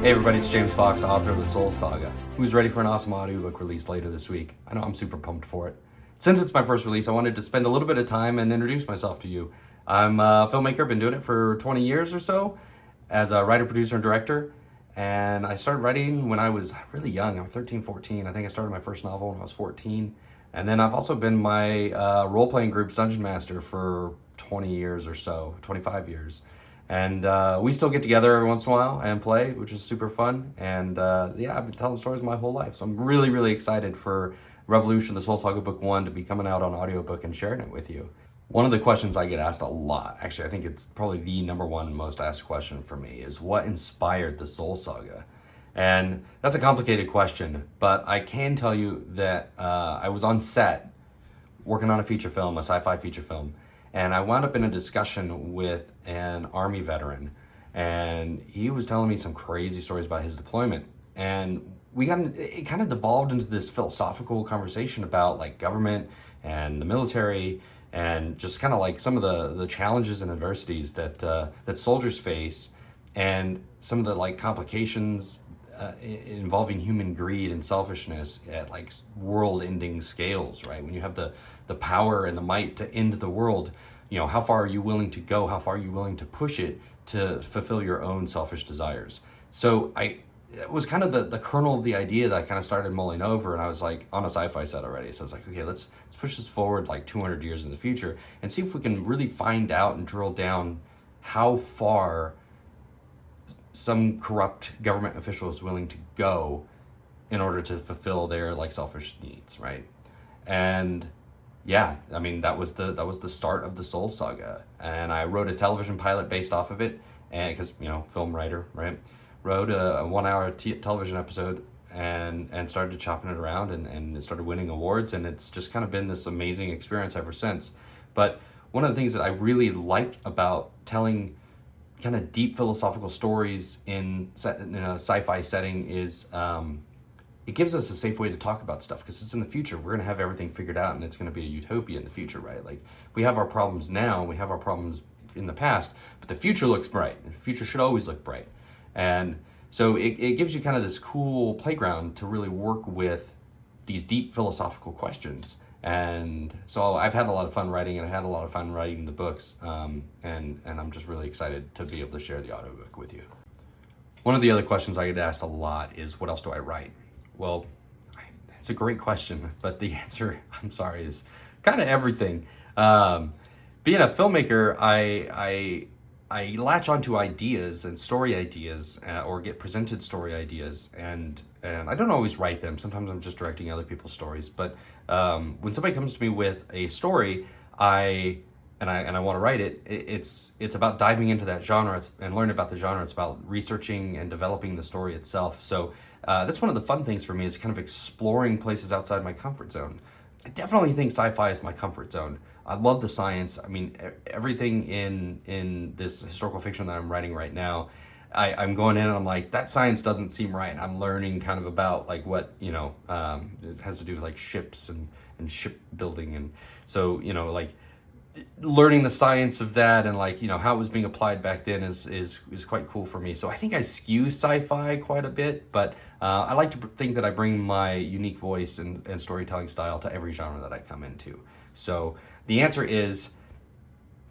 Hey everybody, it's James Fox, author of the Sol Saga, who's ready for an awesome audiobook release later this week. I know I'm super pumped for it. Since it's my first release, I wanted to spend a little bit of time and introduce myself to you. I'm a filmmaker, been doing it for 20 years or so as a writer, producer, and director. And I started writing when I was really young. I was 13, 14. I think I started my first novel when I was 14. And then I've also been my role-playing group's dungeon master for 20 years or so, 25 years. And we still get together every once in a while and play, which is super fun. And yeah, I've been telling stories my whole life. So I'm really, really excited for Revolution, the Sol Saga Book One, to be coming out on audiobook and sharing it with you. One of the questions I get asked a lot, actually I think it's probably the number one most asked question for me, is what inspired the Sol Saga? And that's a complicated question, but I can tell you that I was on set working on a feature film, a sci-fi feature film, and I wound up in a discussion with an Army veteran, and he was telling me some crazy stories about his deployment. And it kind of devolved into this philosophical conversation about like government and the military and just kind of like some of the challenges and adversities that soldiers face, and some of the like complications involving human greed and selfishness at like world-ending scales, right? When you have the power and the might to end the world, you know, how far are you willing to go? How far are you willing to push it to fulfill your own selfish desires? So it was kind of the kernel of the idea that I kind of started mulling over, and I was like on a sci-fi set already. So I was like, okay, let's push this forward like 200 years in the future and see if we can really find out and drill down how far some corrupt government official is willing to go in order to fulfill their like selfish needs, right? And yeah, I mean that was the start of the Sol Saga, and I wrote a television pilot based off of it, and because film writer, right? Wrote a 1 hour television episode and started chopping it around, and it started winning awards, and it's just kind of been this amazing experience ever since. But one of the things that I really like about telling kind of deep philosophical stories in a sci-fi setting is it gives us a safe way to talk about stuff, because it's in the future. We're going to have everything figured out, and it's going to be a utopia in the future, right? Like, we have our problems now, we have our problems in the past, but the future looks bright. The future should always look bright. And so it gives you kind of this cool playground to really work with these deep philosophical questions. And so I've had a lot of fun writing, and I had a lot of fun writing the books, and I'm just really excited to be able to share the audiobook with you. One of the other questions I get asked a lot is, what else do I write? Well, it's a great question, but the answer, I'm sorry, is kind of everything. Being a filmmaker, I latch onto ideas and story ideas, or get presented story ideas, and I don't always write them. Sometimes I'm just directing other people's stories. But when somebody comes to me with a story, I want to write it, it's about diving into that genre and learning about the genre. It's about researching and developing the story itself. So that's one of the fun things for me, is kind of exploring places outside my comfort zone. I definitely think sci-fi is my comfort zone. I love the science. I mean, everything in this historical fiction that I'm writing right now, I'm going in and I'm like, that science doesn't seem right. I'm learning kind of about like what, it has to do with like ships and shipbuilding. And so, like learning the science of that and like, how it was being applied back then is quite cool for me. So I think I skew sci-fi quite a bit, but I like to think that I bring my unique voice and storytelling style to every genre that I come into. So the answer is,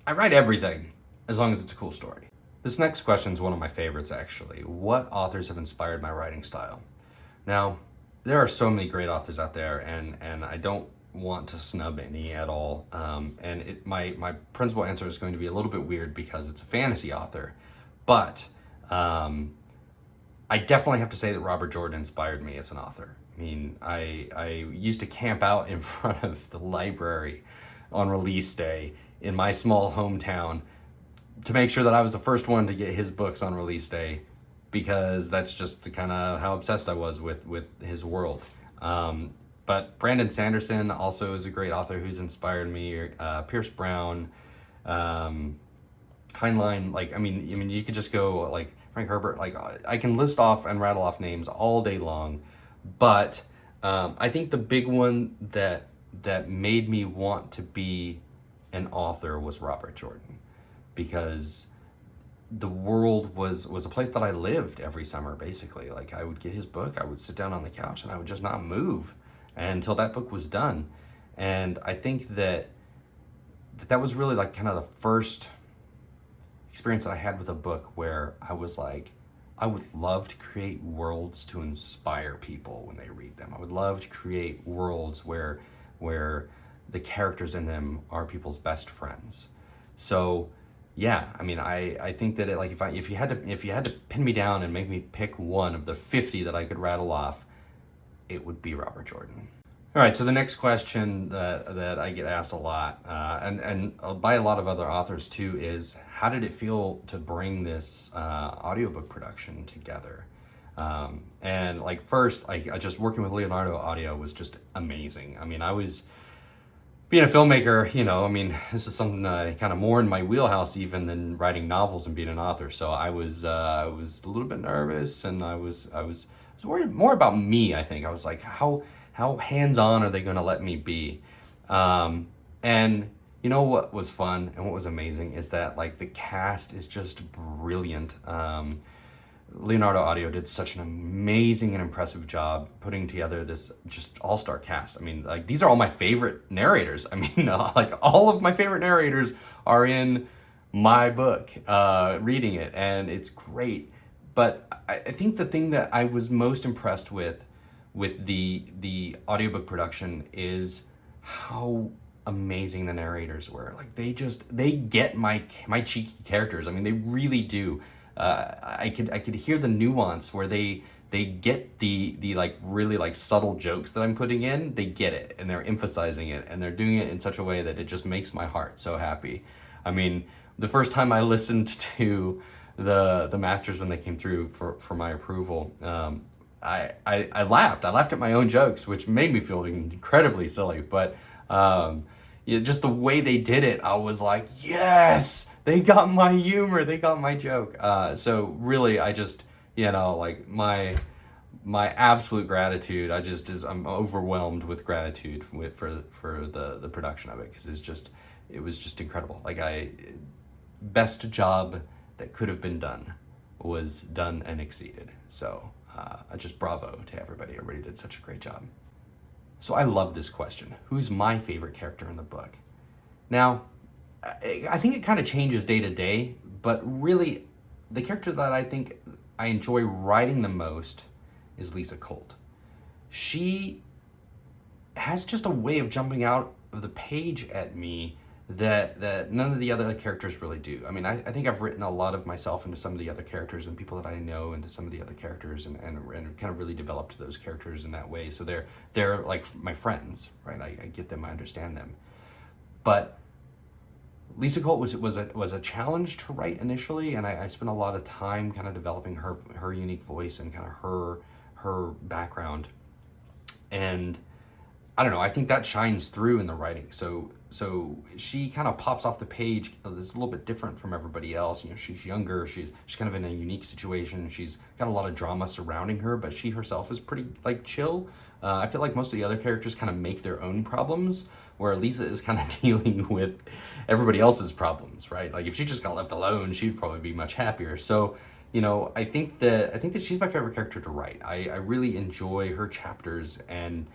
I write everything as long as it's a cool story. This next question is one of my favorites, actually. What authors have inspired my writing style? Now, there are so many great authors out there, and I don't want to snub any at all. And my principal answer is going to be a little bit weird because it's a fantasy author. But I definitely have to say that Robert Jordan inspired me as an author. I mean, I used to camp out in front of the library on release day in my small hometown to make sure that I was the first one to get his books on release day, because that's just kind of how obsessed I was with his world. But Brandon Sanderson also is a great author who's inspired me. Pierce Brown, Heinlein, you could just go like Frank Herbert. Like, I can list off and rattle off names all day long, but I think the big one that made me want to be an author was Robert Jordan, because the world was a place that I lived every summer, basically. Like, I would get his book, I would sit down on the couch, and I would just not move until that book was done. And I think that was really like kind of the first experience that I had with a book where I was like, I would love to create worlds to inspire people when they read them. I would love to create worlds where the characters in them are people's best friends. So yeah, I mean, I think that it, like, if you had to pin me down and make me pick one of the 50 that I could rattle off, it would be Robert Jordan. All right, so the next question that I get asked a lot, and by a lot of other authors too, is how did it feel to bring this audiobook production together? And like, first, I just working with Leonardo Audio was just amazing. I mean, I was being a filmmaker, you know, I mean, this is something kind of more in my wheelhouse even than writing novels and being an author. So I was a little bit nervous, and I was worried more about me. I think I was like, how hands-on are they going to let me be? And you know what was fun and what was amazing is that, like, the cast is just brilliant. Leonardo Audio did such an amazing and impressive job putting together this just all-star cast. I mean, like, these are all my favorite narrators. I mean, like, all of my favorite narrators are in my book, reading it, and it's great. But I think the thing that I was most impressed with the audiobook production is how amazing the narrators were. Like, they get my cheeky characters. I mean, they really do. I could hear the nuance where they get the like really like subtle jokes that I'm putting in. They get it, and they're emphasizing it, and they're doing it in such a way that it just makes my heart so happy. I mean, the first time I listened to the masters when they came through for my approval, I laughed. I laughed at my own jokes, which made me feel incredibly silly. But just the way they did it, I was like, yes, they got my humor, they got my joke. So really, I just, like, my absolute gratitude. I'm overwhelmed with gratitude for the production of it, because it was just incredible. Like, best job that could have been done was done and exceeded. So just bravo to everybody. Everybody did such a great job. So I love this question. Who's my favorite character in the book? Now, I think it kind of changes day to day, but really the character that I think I enjoy writing the most is Lisa Colt. She has just a way of jumping out of the page at me that none of the other characters really do. I mean, I think I've written a lot of myself into some of the other characters, and people that I know into some of the other characters, and kind of really developed those characters in that way. So they're like my friends, right? I get them, I understand them. But Lisa Colt was a challenge to write initially, and I spent a lot of time kind of developing her unique voice and kind of her background. And I don't know, I think that shines through in the writing. So she kind of pops off the page. It's a little bit different from everybody else. She's younger. She's kind of in a unique situation. She's got a lot of drama surrounding her, but she herself is pretty, like, chill. I feel like most of the other characters kind of make their own problems, where Lisa is kind of dealing with everybody else's problems, right? Like, if she just got left alone, she'd probably be much happier. So, I think that she's my favorite character to write. I really enjoy her chapters, and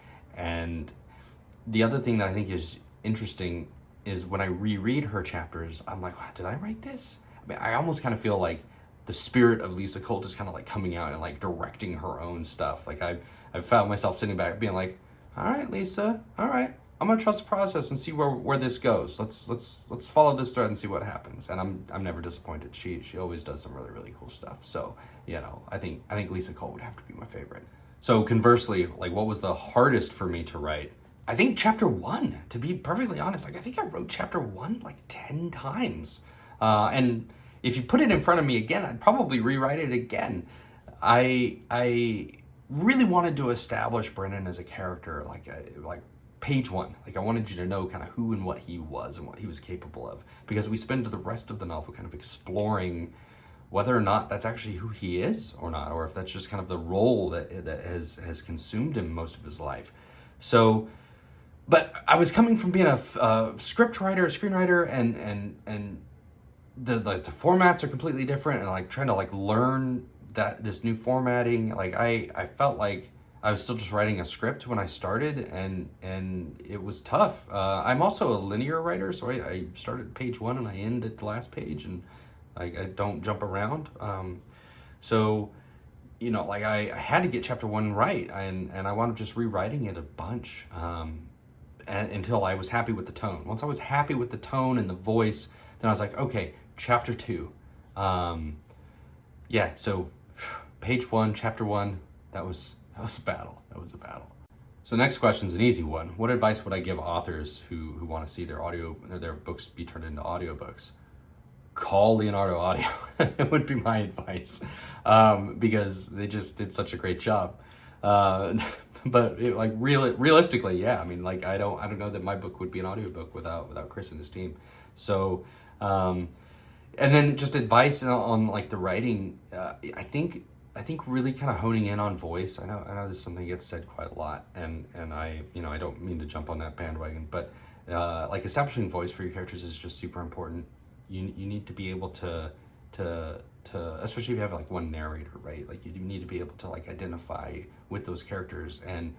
the other thing that I think is interesting is when I reread her chapters, I'm like, wow, did I write this? I mean, I almost kind of feel like the spirit of Lisa Colt is kind of like coming out and like directing her own stuff. Like, I've found myself sitting back being like, all right, Lisa, all right, I'm gonna trust the process and see where this goes. Let's follow this thread and see what happens. And I'm never disappointed. She always does some really, really cool stuff. So, I think Lisa Colt would have to be my favorite. So conversely, like, what was the hardest for me to write? I think chapter 1, to be perfectly honest. Like, I think I wrote chapter 1 like 10 times. And if you put it in front of me again, I'd probably rewrite it again. I really wanted to establish Brennan as a character, like page 1. Like, I wanted you to know kind of who and what he was and what he was capable of, because we spend the rest of the novel kind of exploring whether or not that's actually who he is or not, or if that's just kind of the role that has consumed him most of his life. So, but I was coming from being a script writer, a screenwriter, and the formats are completely different, and like trying to like learn this new formatting. Like I felt like I was still just writing a script when I started, and it was tough. I'm also a linear writer, so I started at page 1 and I end at the last page, and like I don't jump around. So you know, like I had to get chapter 1 right, and I wound up just rewriting it a bunch, until I was happy with the tone. Once I was happy with the tone and the voice, then I was like, okay, chapter 2. Yeah, so page 1, chapter 1, that was a battle. That was a battle. So next question is an easy one. What advice would I give authors who want to see their books be turned into audiobooks? Call Leonardo Audio. It would be my advice, because they just did such a great job. But realistically, yeah. I mean, like I don't know that my book would be an audiobook without Chris and his team. So, and then just advice on like the writing. I think really kind of honing in on voice. I know this is something that gets said quite a lot, and I don't mean to jump on that bandwagon, but like establishing voice for your characters is just super important. You need to be able to especially if you have like one narrator, right? Like you need to be able to like identify with those characters and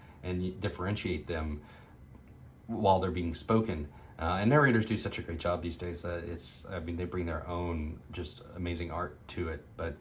differentiate while they're being spoken. And narrators do such a great job these days that they bring their own just amazing art to it. But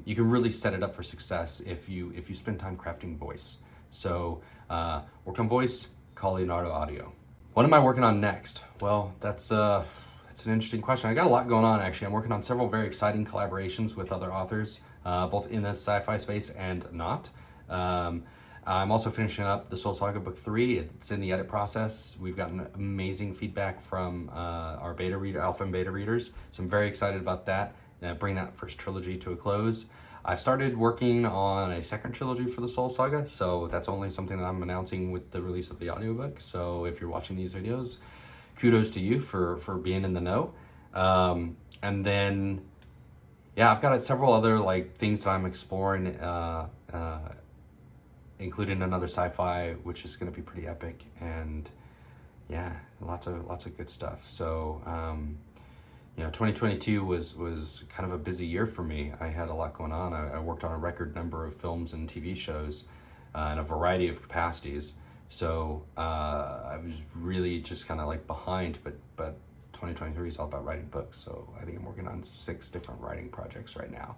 you can really set it up for success if you spend time crafting voice. So work on voice, call Leonardo Audio. What am I working on next? Well, that's an interesting question. I got a lot going on, actually. I'm working on several very exciting collaborations with other authors, both in the sci-fi space and not. I'm also finishing up the Sol Saga Book 3. It's in the edit process. We've gotten amazing feedback from our alpha and beta readers, so I'm very excited about that. Bring that first trilogy to a close. I've started working on a second trilogy for the Sol Saga, so that's only something that I'm announcing with the release of the audiobook. So if you're watching these videos, kudos to you for being in the know. And then, yeah, I've got several other like things that I'm exploring, including another sci-fi, which is going to be pretty epic, and yeah, lots of good stuff. So, 2022 was kind of a busy year for me. I had a lot going on. I worked on a record number of films and TV shows in a variety of capacities. So I was really just kind of like behind, but 2023 is all about writing books. So I think I'm working on 6 different writing projects right now.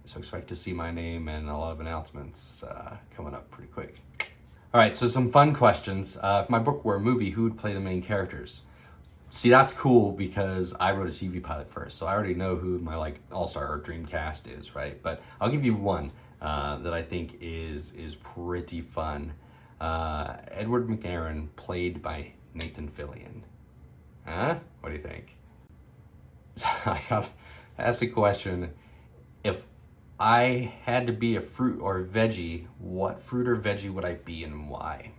So expect to see my name and a lot of announcements coming up pretty quick. All right, so some fun questions. If my book were a movie, who would play the main characters? See, that's cool because I wrote a TV pilot first, so I already know who my like all-star or dream cast is, right? But I'll give you one that I think is pretty fun. Edward McGarren, played by Nathan Fillion. Huh? What do you think? So I gotta ask the question, if I had to be a fruit or a veggie, what fruit or veggie would I be and why?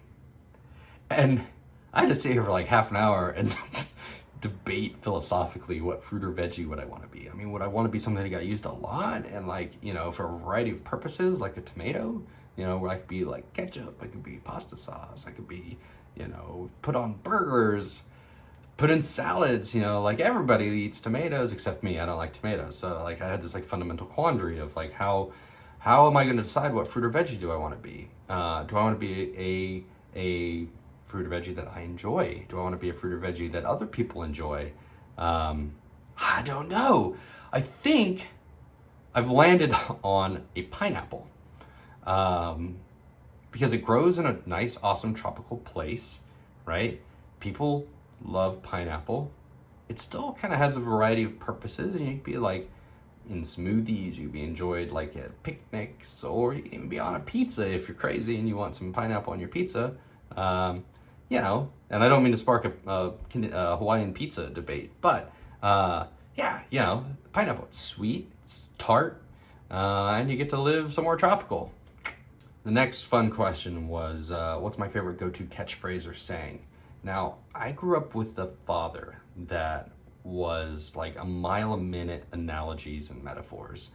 And I had to sit here for like half an hour and debate philosophically what fruit or veggie would I want to be. I mean, would I want to be something that got used a lot and like, for a variety of purposes, like a tomato? Where I could be like ketchup, I could be pasta sauce, I could be, put on burgers, put in salads, like everybody eats tomatoes except me. I don't like tomatoes. So like I had this like fundamental quandary of like how am I going to decide what fruit or veggie do I want to be? Do I want to be a fruit or veggie that I enjoy? Do I want to be a fruit or veggie that other people enjoy? I don't know. I think I've landed on a pineapple. Because it grows in a nice, awesome tropical place, right? People love pineapple. It still kind of has a variety of purposes, and you can be like in smoothies, you can be enjoyed like at picnics, or you can even be on a pizza if you're crazy and you want some pineapple on your pizza. And I don't mean to spark a Hawaiian pizza debate, but pineapple, it's sweet, it's tart, and you get to live somewhere tropical. The next fun question was, what's my favorite go-to catchphrase or saying? Now, I grew up with a father that was like a mile a minute analogies and metaphors.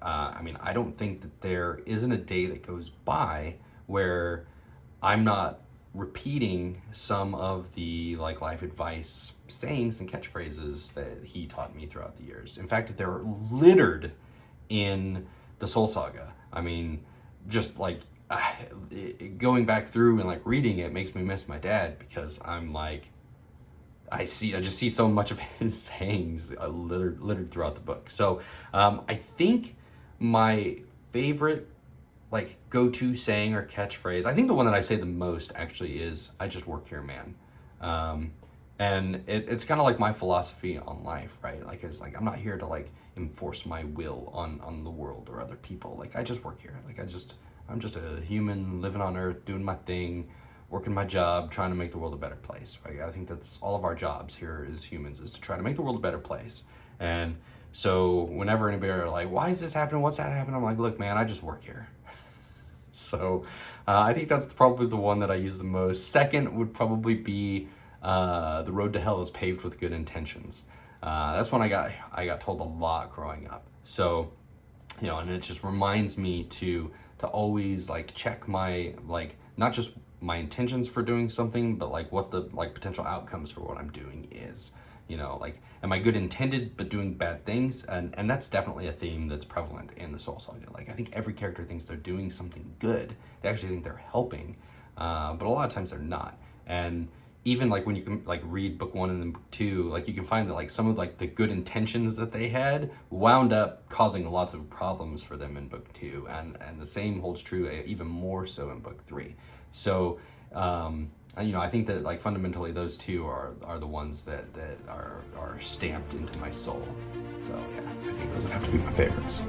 I don't think that there isn't a day that goes by where I'm not repeating some of the like life advice sayings and catchphrases that he taught me throughout the years. In fact, they're littered in the Sol Saga. I mean, just like going back through and like reading it makes me miss my dad, because I'm like, I just see so much of his sayings littered throughout the book. So I think my favorite like go-to saying or catchphrase, I think the one that I say the most actually is, "I just work here, man." And it's kind of like my philosophy on life, right? Like, it's like, I'm not here to like enforce my will on the world or other people. Like, I just work here. Like, I'm just a human living on earth, doing my thing, working my job, trying to make the world a better place, right? I think that's all of our jobs here as humans, is to try to make the world a better place. And so whenever anybody are like, "Why is this happening? What's that happening?" I'm like, "Look, man, I just work here." So I think that's probably the one that I use the most. Second would probably be "The road to hell is paved with good intentions." That's one I got told a lot growing up. So, you know, and it just reminds me to always like check my, like, not just my intentions for doing something, but like what the like potential outcomes for what I'm doing is. You know, like, am I good intended but doing bad things? And that's definitely a theme that's prevalent in the Sol Saga. Like, I think every character thinks they're doing something good. They actually think they're helping, but a lot of times they're not. And even like when you can like read book 1 and then book 2, like you can find that like some of like the good intentions that they had wound up causing lots of problems for them in book 2, and the same holds true even more so in book 3. So you know, I think that like fundamentally those two are the ones that are stamped into my soul. So yeah, I think those would have to be my favorites.